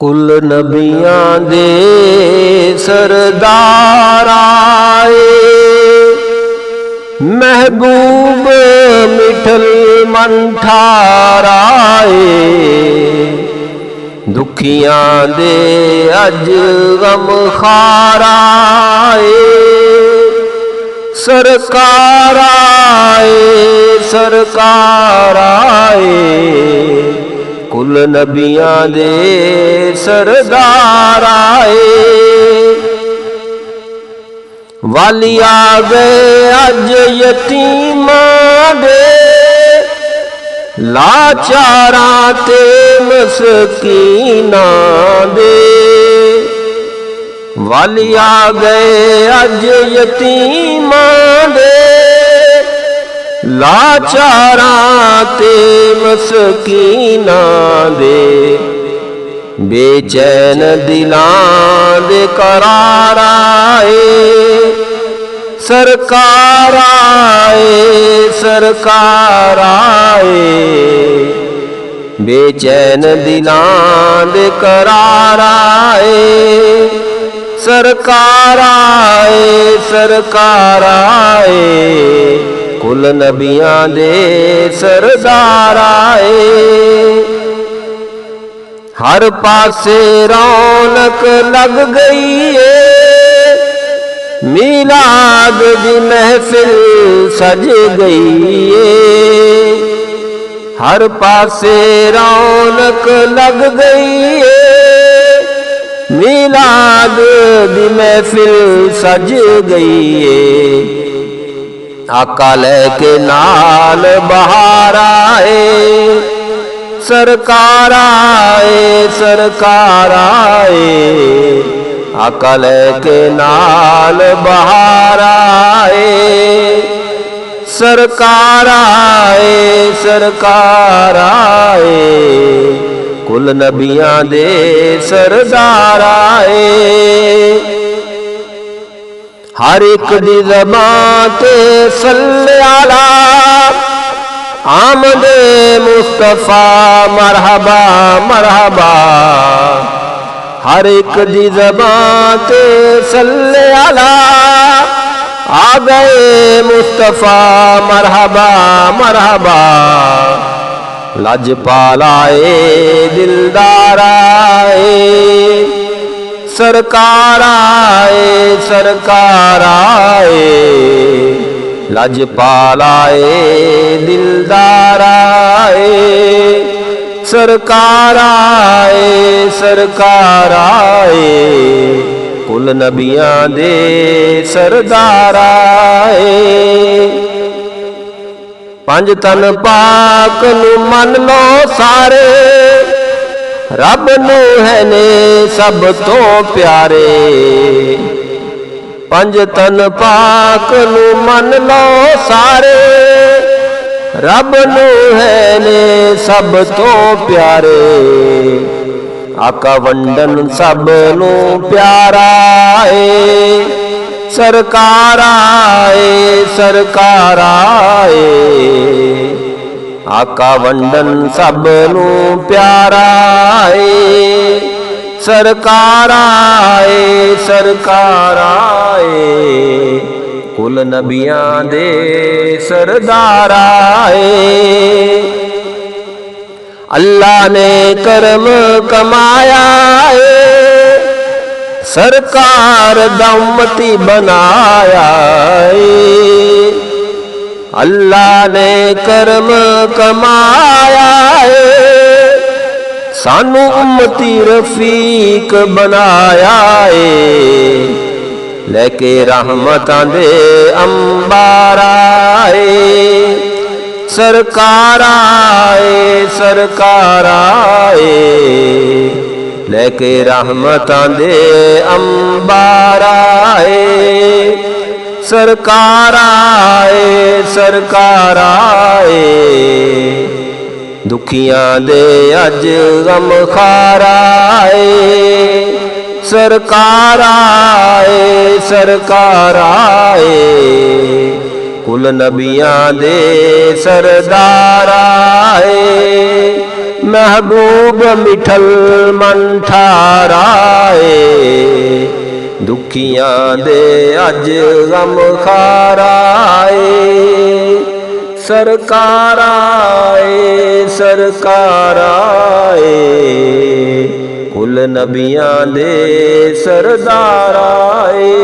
कुल नबियां दे सरदार आए, महबूब मिठल मन ठार आए। दुखियां दे अज गम खार आए, सरकार आए सरकार आए। कुल नबियां दे सरदार आए, वाली आ गए अज यतीमां दे, लाचारां ते मसकीनां दे। वाली आ गए अज यतीमां दे, लाचारां ते मसकीनां दे। बेचैन दिलां दे करार आए, सरकार आए सरकार आए। बेचैन दिलां दे करार आए, सरकार आए सरकार आए। कुल नबियां दे सरदार आए, हर पासे रौनक लग गई है, मीलाद दी महफिल सज गई है। हर पासे रौनक लग गई है, मीलाद दी महफिल सज गई है। आका लेके नाल बहार आए, सरकार आए सरकार आए। आका लेके नाल बहार आए, सरकार आए सरकार आए। कुल नबियां दे सरदार आए, हर एक दी ज़बान ते सल्ले आला, आमदे मुस्तफा मरहबा मरहबा। हर एक दी ज़बान ते सल्ले आला, आ गए मुस्तफा मरहबा मरहबा। लजपाल आए दिलदार आए, सरकार आए सरकार आए। लजपाल आए दिलदार आए, सरकार आए सरकार आए। कुल नबियां दे सरदार आए, पंज तन पाक नू मन लो सारे, रब नू है ने सब तो प्यारे। पंज तन पाक नू मन लो सारे, रब नू है ने सब तो प्यारे। आका वंडन सब नू प्यारा है, सरकार आए सरकार आए। आका वंडन सब नू प्यारा है, सरकार आए सरकार आए। कुल नबियां दे सरदार आए, अल्लाह ने करम कमाया है, सरकार दा उम्मती बनाया है। अल्लाह ने करम कमाया है, सानू उम्मती रफीक बनाया है। लेके रहमतां दे अंबार आए, सरकार आए सरकार आए। लेके रहमतां दे अंबार आए, सरकार आए सरकार आए। दुखियां दे अज गम खार आए, सरकार आए सरकार आए। कुल नबियां दे सरदार आए, महबूब मिठल मन ठाराए, दुखियां दे अज गम खाराए। सरकार आए, सरकार आए, कुल नबियां दे सरदार आए।